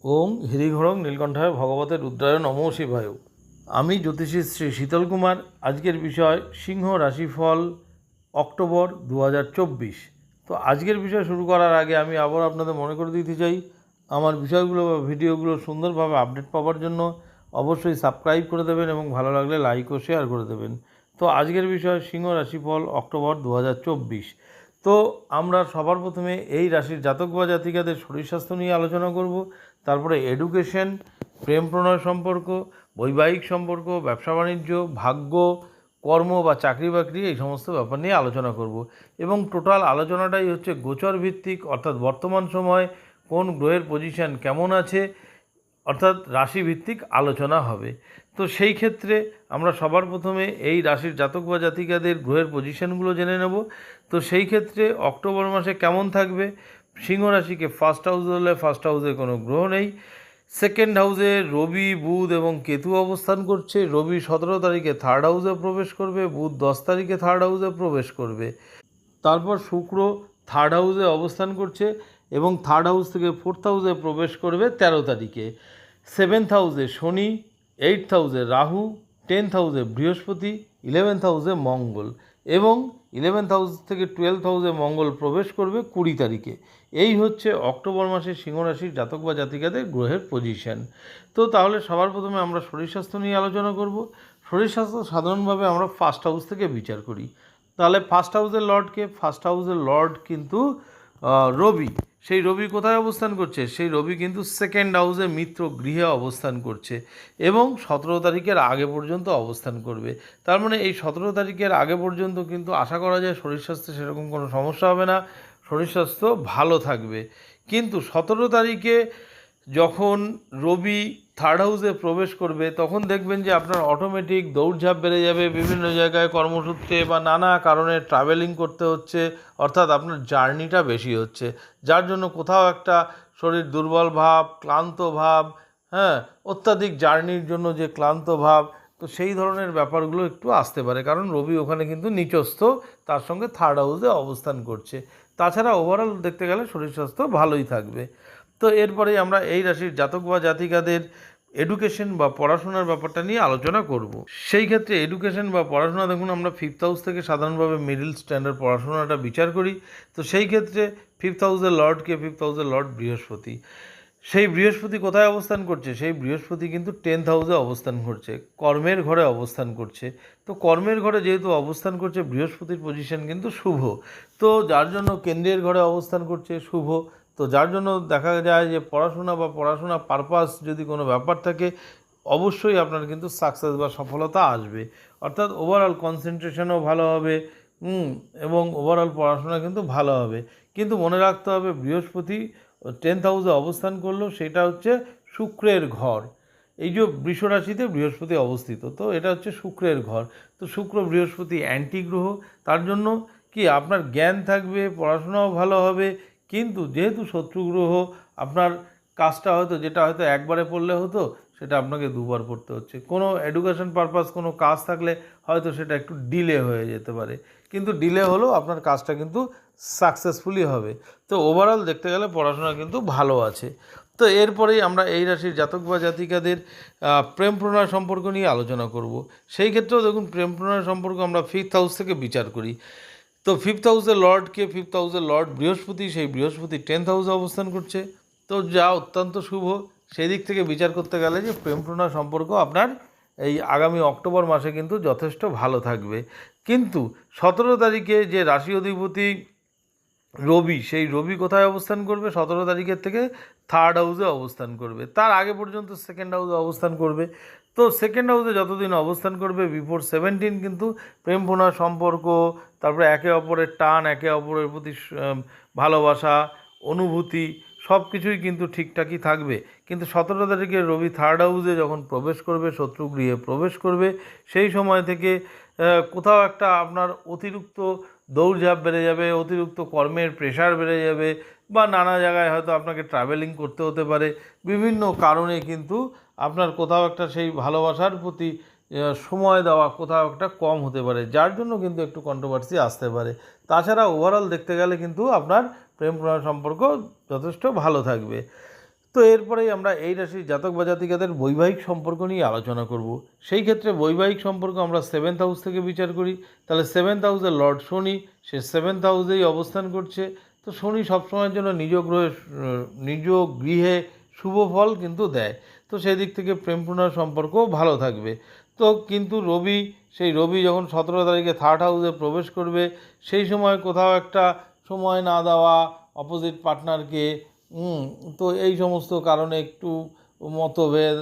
ওং হরিঘোড়ং নীলকণ্ঠায় ভগবতে রুদ্রায় নমঃ শিবায়। আমি জ্যোতিষী শ্রী শীতল কুমার। আজকের বিষয় সিংহ রাশিফল অক্টোবর 2024। তো আজকের বিষয় শুরু করার আগে আমি আবার আপনাদের মনে করে দিতে চাই, আমার বিষয়গুলো বা ভিডিওগুলো সুন্দরভাবে আপডেট পাওয়ার জন্য অবশ্যই সাবস্ক্রাইব করে দেবেন এবং ভালো লাগলে লাইক ও শেয়ার করে দেবেন। তো আজকের বিষয় সিংহ রাশিফল অক্টোবর 2024। তো আমরা সবার প্রথমে এই রাশির জাতক বা জাতিকাদের শরীর স্বাস্থ্য নিয়ে আলোচনা করব, তারপরে এডুকেশন, প্রেম প্রণয় সম্পর্ক, বৈবাহিক সম্পর্ক, ব্যবসা বাণিজ্য, ভাগ্য, কর্ম বা চাকরি বাকরি, এই সমস্ত ব্যাপার নিয়ে আলোচনা করব। এবং টোটাল আলোচনাটাই হচ্ছে গোচর ভিত্তিক, অর্থাৎ বর্তমান সময় কোন গ্রহের পজিশন কেমন আছে, অর্থাৎ রাশিভিত্তিক আলোচনা হবে। তো সেই ক্ষেত্রে আমরা সবার প্রথমে এই রাশির জাতক বা জাতিকাদের গ্রহের পজিশনগুলো জেনে নেব। তো সেই ক্ষেত্রে অক্টোবর মাসে কেমন থাকবে, সিংহ রাশিকে ফার্স্ট হাউস হলে ফার্স্ট হাউসে কোনো গ্রহ নেই, সেকেন্ড হাউসে রবি, বুধ এবং কেতু অবস্থান করছে। রবি 17 তারিখে থার্ড হাউসে প্রবেশ করবে, বুধ 10 তারিখে থার্ড হাউসে প্রবেশ করবে। তারপর শুক্র থার্ড হাউসে অবস্থান করছে এবং থার্ড হাউস থেকে ফোর্থ হাউসে প্রবেশ করবে 13 তারিখে। সেভেন্থ হাউসে শনি, এইটথ হাউসে রাহু, 10th হাউসে বৃহস্পতি, 11th হাউসে মঙ্গল এবং 11th হাউস থেকে 12th হাউসে মঙ্গল প্রবেশ করবে 20 তারিখে। এই হচ্ছে অক্টোবর মাসে সিংহ রাশির জাতক বা জাতিকাদের গ্রহের পজিশন। তো তাহলে সবার প্রথমে আমরা শরীর স্বাস্থ্য নিয়ে আলোচনা করব। শরীর স্বাস্থ্য সাধারণভাবে আমরা ফার্স্ট হাউস থেকে বিচার করি। তাহলে ফার্স্ট হাউসের লর্ডকে, ফার্স্ট হাউসের লর্ড কিন্তু রবি। সেই রবি কোথায় অবস্থান করছে? সেই রবি কিন্তু সেকেন্ড হাউসে মিত্র গৃহে অবস্থান করছে এবং 17 তারিখের আগে পর্যন্ত অবস্থান করবে। তার মানে এই 17 তারিখের আগে পর্যন্ত কিন্তু আশা করা যায় শরীর স্বাস্থ্যে সেরকম কোনো সমস্যা হবে না, শরীর স্বাস্থ্য ভালো থাকবে। কিন্তু 17 তারিখে যখন রবি থার্ড হাউসে প্রবেশ করবে তখন দেখবেন যে আপনার অটোমেটিক দৌড়ঝাঁপ বেড়ে যাবে, বিভিন্ন জায়গায় কর্মসূত্রে বা নানা কারণে ট্রাভেলিং করতে হচ্ছে, অর্থাৎ আপনার জার্নিটা বেশি হচ্ছে, যার জন্য কোথাও একটা শরীর দুর্বল ভাব, ক্লান্ত ভাব, হ্যাঁ, অত্যাধিক জার্নির জন্য যে ক্লান্ত ভাব, তো সেই ধরনের ব্যাপারগুলো একটু আসতে পারে, কারণ রবি ওখানে কিন্তু নিচস্থ, তার সঙ্গে থার্ড হাউসে অবস্থান করছে। তাছাড়া ওভারঅল দেখতে গেলে শরীর স্বাস্থ্য ভালোই থাকবে। তো এরপরে আমরা এই রাশির জাতক বা জাতিকাদের এডুকেশন বা পড়াশোনার ব্যাপারটা নিয়ে আলোচনা করব। সেই ক্ষেত্রে এডুকেশন বা পড়াশোনা দেখুন, আমরা ফিফথ হাউস থেকে সাধারণভাবে মিডল স্ট্যান্ডার্ড পড়াশোনাটা বিচার করি। তো সেই ক্ষেত্রে ফিফথ হাউসের লর্ডকে, ফিফথ হাউসের লর্ড বৃহস্পতি। সেই বৃহস্পতি কোথায় অবস্থান করছে? সেই বৃহস্পতি কিন্তু 10th হাউসে অবস্থান করছে, কর্মের ঘরে অবস্থান করছে। তো কর্মের ঘরে যেহেতু অবস্থান করছে, বৃহস্পতির পজিশন কিন্তু শুভ। তো যার জন্য কেন্দ্রের ঘরে অবস্থান করছে শুভ, তো যার জন্য দেখা যায় যে পড়াশোনা বা পড়াশোনা পারপাস যদি কোনো ব্যাপার থাকে, অবশ্যই আপনার কিন্তু সাকসেস বা সফলতা আসবে, অর্থাৎ ওভারঅল কনসেন্ট্রেশনও ভালো হবে এবং ওভারঅল পড়াশোনা কিন্তু ভালো হবে। কিন্তু মনে রাখতে হবে, বৃহস্পতি 10th হাউসে অবস্থান করলো, সেটা হচ্ছে শুক্রের ঘর। এই যে বৃষ রাশিতে বৃহস্পতি অবস্থিত, তো এটা হচ্ছে শুক্রের ঘর। তো শুক্র বৃহস্পতি অ্যান্টি গ্রহ, তার জন্য কি আপনার জ্ঞান থাকবে, পড়াশোনাও ভালো হবে, কিন্তু যেহেতু শত্রু গ্রহ, আপনার কাজটা হয়তো, যেটা হয়তো একবারে পড়লে হতো, সেটা আপনাকে দুবার পড়তে হচ্ছে। কোনো এডুকেশন পারপাস কোনো কাজ থাকলে হয়তো সেটা একটু ডিলে হয়ে যেতে পারে, কিন্তু ডিলে হলেও আপনার কাজটা কিন্তু সাকসেসফুলি হবে। তো ওভারঅল দেখতে গেলে পড়াশোনা কিন্তু ভালো আছে। তো এরপরেই আমরা এই রাশির জাতক বা জাতিকাদের প্রেম প্রণয় সম্পর্ক নিয়ে আলোচনা করব। সেই ক্ষেত্রেও দেখুন, প্রেম প্রণয় সম্পর্ক আমরা ফিফথ হাউস থেকে বিচার করি। তো ফিফথ হাউসের লর্ডকে, ফিফথ হাউসের লর্ড বৃহস্পতি, সেই বৃহস্পতি 10th হাউসে অবস্থান করছে, তো যা অত্যন্ত শুভ। সেই দিক থেকে বিচার করতে গেলে যে প্রেম প্রণয় সম্পর্ক আপনার এই আগামী অক্টোবর মাসে কিন্তু যথেষ্ট ভালো থাকবে। কিন্তু 17 তারিখে যে রাশি অধিপতি রবি, সেই রবি কোথায় অবস্থান করবে? 17 তারিখের থেকে থার্ড হাউসে অবস্থান করবে, তার আগে পর্যন্ত সেকেন্ড হাউসে অবস্থান করবে। তো সেকেন্ড হাউসে যতদিন অবস্থান করবে, বিফোর 17 কিন্তু প্রেম প্রণয় সম্পর্ক, তারপরে একে অপরের টান, একে অপরের প্রতি ভালোবাসা, অনুভূতি, সব কিছুই কিন্তু ঠিকঠাকই থাকবে। কিন্তু 17 তারিখে রবি থার্ড হাউসে যখন প্রবেশ করবে, শত্রুগৃহে প্রবেশ করবে, সেই সময় থেকে কোথাও একটা আপনার অতিরিক্ত দৌড়ঝাঁপ বেড়ে যাবে, অতিরিক্ত কর্মের প্রেশার বেড়ে যাবে, বা নানা জায়গায় হয়তো আপনাকে ট্রাভেলিং করতে হতে পারে। বিভিন্ন কারণে কিন্তু আপনার কোথাও একটা সেই ভালোবাসার প্রতি সময় দেওয়া কোথাও একটা কম হতে পারে, যার জন্য কিন্তু একটু কন্ট্রোভার্সি আসতে পারে। তাছাড়া ওভারঅল দেখতে গেলে কিন্তু আপনার প্রেম প্রণয় সম্পর্ক যথেষ্ট ভালো থাকবে। তো এরপরেই আমরা এই রাশির জাতক বা জাতিকাদের বৈবাহিক সম্পর্ক নিয়ে আলোচনা করব। সেই ক্ষেত্রে বৈবাহিক সম্পর্ক আমরা 7th হাউস থেকে বিচার করি। তাহলে 7th হাউসের লর্ড শনি, সে 7th হাউসেই অবস্থান করছে। তো শনি সবসময়ের জন্য নিজ গৃহে শুভ ফল কিন্তু দেয়। তো সেই দিক থেকে প্রেমপূর্ণ সম্পর্কও ভালো থাকবে। তো কিন্তু সেই রবি যখন 17 তারিখে 3rd হাউসে প্রবেশ করবে, সেই সময় কোথাও একটা সময় না দেওয়া অপোজিট পার্টনারকে, তো এই সমস্ত কারণে একটু মতভেদ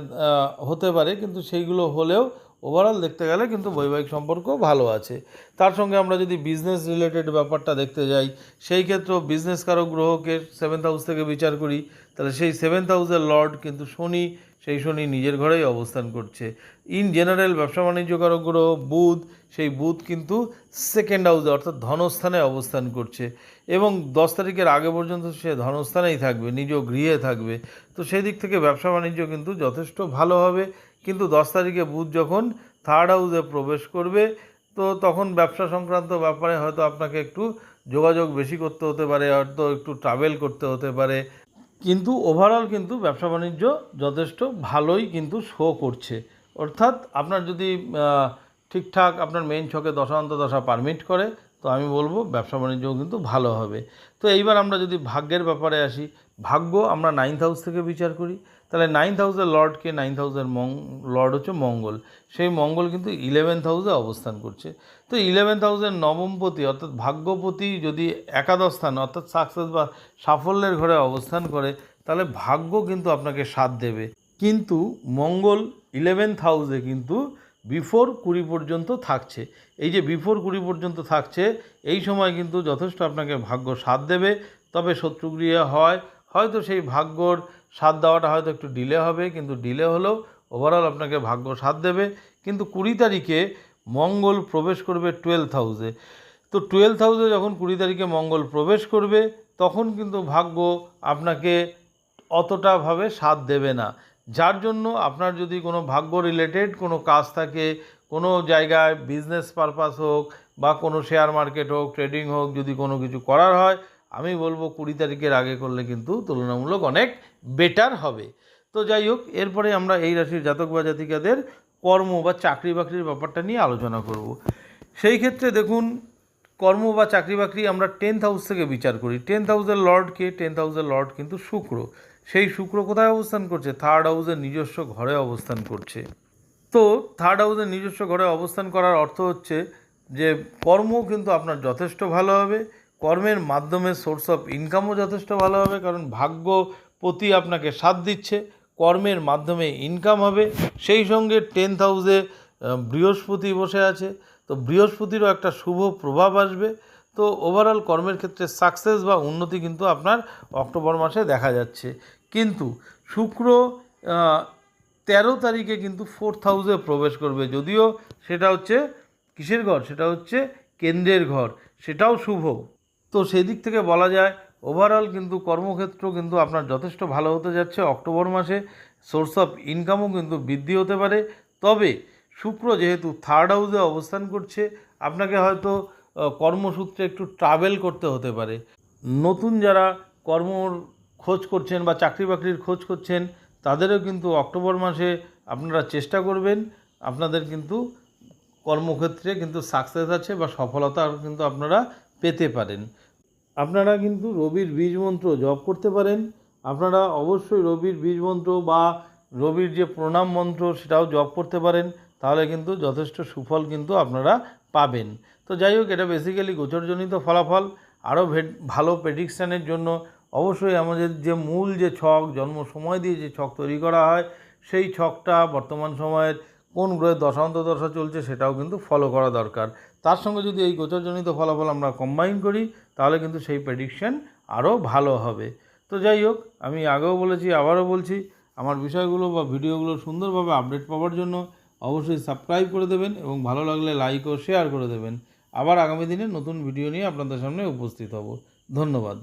হতে পারে, কিন্তু সেইগুলো হলেও ওভারঅল দেখতে গেলে কিন্তু বৈবাহিক সম্পর্ক ভালো আছে। তার সঙ্গে আমরা যদি বিজনেস রিলেটেড ব্যাপারটা দেখতে যাই, সেই ক্ষেত্রেও বিজনেস কারক গ্রহকে 7th হাউস থেকে বিচার করি। তাহলে সেই 7th হাউসের লর্ড কিন্তু শনি, সেই শনি নিজের ঘরেই অবস্থান করছে। ইন জেনারেল ব্যবসা বাণিজ্য কারক গ্রহ বুধ, সেই বুধ কিন্তু 2nd হাউসে অর্থাৎ ধনস্থানে অবস্থান করছে এবং 10 তারিখের আগে পর্যন্ত সে ধনস্থানেই থাকবে, নিজ গৃহে থাকবে। তো সেই দিক থেকে ব্যবসা বাণিজ্য কিন্তু যথেষ্ট ভালো হবে। কিন্তু 10 তারিখে বুধ যখন 3rd হাউসে প্রবেশ করবে, তো তখন ব্যবসা সংক্রান্ত ব্যাপারে হয়তো আপনাকে একটু যোগাযোগ বেশি করতে হতে পারে, হয়তো একটু ট্রাভেল করতে হতে পারে। কিন্তু ওভারঅল কিন্তু ব্যবসা বাণিজ্য যথেষ্ট ভালোই কিন্তু শো করছে। অর্থাৎ আপনার যদি ঠিকঠাক আপনার মেইন ছকে দশা পারমিট করে, তো আমি বলবো ব্যবসা বাণিজ্যও কিন্তু ভালো হবে। তো এইবার আমরা যদি ভাগ্যের ব্যাপারে আসি, ভাগ্য আমরা 9th হাউস থেকে বিচার করি। তাহলে 9th হাউসের লর্ডকে, 9th হাউসের লর্ড হচ্ছে মঙ্গল, সেই মঙ্গল কিন্তু 11th হাউসে অবস্থান করছে। তো 11th হাউসের নবমপতি অর্থাৎ ভাগ্যপতি যদি একাদশ স্থান অর্থাৎ সাকসেস বা সাফল্যের ঘরে অবস্থান করে, তাহলে ভাগ্য কিন্তু আপনাকে সাথ দেবে। কিন্তু মঙ্গল 11th হাউসে কিন্তু বিফোর 20 পর্যন্ত থাকছে। এই যে বিফোর 20 পর্যন্ত থাকছে, এই সময় কিন্তু যথেষ্ট আপনাকে ভাগ্য সাথ দেবে। তবে শত্রুগৃহে হয়তো সেই ভাগ্যর সাথ দেওয়াটা হয়তো একটু ডিলে হবে, কিন্তু ডিলে হলেও ওভারঅল আপনাকে ভাগ্য সাথ দেবে। কিন্তু 20 তারিখে মঙ্গল প্রবেশ করবে 12th হাউসে। তো 12th হাউসে যখন 20 তারিখে মঙ্গল প্রবেশ করবে, তখন কিন্তু ভাগ্য আপনাকে অতটাভাবে সাথ দেবে না। যার জন্য আপনার যদি কোনো ভাগ্য রিলেটেড কোনো কাজ থাকে, কোনো জায়গায় বিজনেস পারপাস হোক বা কোনো শেয়ার মার্কেট হোক, ট্রেডিং হোক, যদি কোনো কিছু করার হয়, আমি বলবো 20 তারিখের আগে করলে কিন্তু তুলনামূলক অনেক বেটার হবে। তো যাই হোক, এরপরে আমরা এই রাশির জাতক বা জাতিকাদের কর্ম বা চাকরি বাকরির ব্যাপারটা নিয়ে আলোচনা করব। সেই ক্ষেত্রে দেখুন, কর্ম বা চাকরি বাকরি আমরা 10th হাউস থেকে বিচার করি। 10th হাউসের লর্ডকে, 10th হাউসের লর্ড কিন্তু শুক্র, সেই শুক্র কোথায় অবস্থান করছে? 3rd হাউসের নিজস্ব ঘরে অবস্থান করছে। তো 3rd হাউসের নিজস্ব ঘরে অবস্থান করার অর্থ হচ্ছে যে কর্ম কিন্তু আপনার যথেষ্ট ভালো হবে, কর্মের মাধ্যমে সোর্স অফ ইনকামও যথেষ্ট ভালো হবে, কারণ ভাগ্যপতি আপনাকে সাথ দিচ্ছে, কর্মের মাধ্যমে ইনকাম হবে। সেই সঙ্গে 10th হাউসে বৃহস্পতি বসে আছে, তো বৃহস্পতিরও একটা শুভ প্রভাব আসবে। তো ওভারঅল কর্মের ক্ষেত্রে সাকসেস বা উন্নতি কিন্তু আপনার অক্টোবর মাসে দেখা যাচ্ছে। কিন্তু শুক্র 13 তারিখে কিন্তু 4th হাউসে প্রবেশ করবে, যদিও সেটা হচ্ছে কিসের ঘর? সেটা হচ্ছে কেন্দ্রের ঘর, সেটাও শুভ। তো সেই দিক থেকে বলা যায় ওভারঅল কিন্তু কর্মক্ষেত্র কিন্তু আপনার যথেষ্ট ভালো হতে যাচ্ছে অক্টোবর মাসে। সোর্স অফ ইনকামও কিন্তু বৃদ্ধি হতে পারে। তবে শুক্র যেহেতু 3rd হাউসে অবস্থান করছে, আপনাকে হয়তো কর্মসূত্রে একটু ট্রাভেল করতে হতে পারে। নতুন যারা কর্মর খোঁজ করছেন বা চাকরি বাকরির খোঁজ করছেন, তাদেরও কিন্তু অক্টোবর মাসে আপনারা চেষ্টা করবেন, আপনাদের কিন্তু কর্মক্ষেত্রে কিন্তু সাকসেস আছে বা সফলতা কিন্তু আপনারা পেতে পারেন। আপনারা কিন্তু রবির বীজ মন্ত্র জপ করতে পারেন। আপনারা অবশ্যই রবির বীজ মন্ত্র বা রবির যে প্রণাম মন্ত্র সেটাও জপ করতে পারেন, তাহলে কিন্তু যথেষ্ট সুফল কিন্তু আপনারা পাবেন। তো যাই হোক, এটা বেসিক্যালি গোচরজনিত ফলাফল। আরও ভালো প্রেডিকশানের জন্য অবশ্যই আমাদের যে মূল যে ছক, জন্ম সময় দিয়ে যে ছক তৈরি করা হয়, সেই ছকটা বর্তমান সময়ের কোন গ্রহের দশা চলছে সেটাও কিন্তু ফলো করা দরকার। তার সঙ্গে যদি এই গোচরজনিত ফলাফল আমরা কম্বাইন করি, তাহলে কিন্তু সেই প্রেডিকশান আরও ভালো হবে। তো যাই হোক, আমি আগেও বলেছি, আবারও বলছি, আমার বিষয়গুলো বা ভিডিওগুলো সুন্দরভাবে আপডেট পাওয়ার জন্য অবশ্যই সাবস্ক্রাইব করে দেবেন এবং ভালো লাগলে লাইক ও শেয়ার করে দেবেন। আবার আগামী দিনে নতুন ভিডিও নিয়ে আপনাদের সামনে উপস্থিত হব। ধন্যবাদ।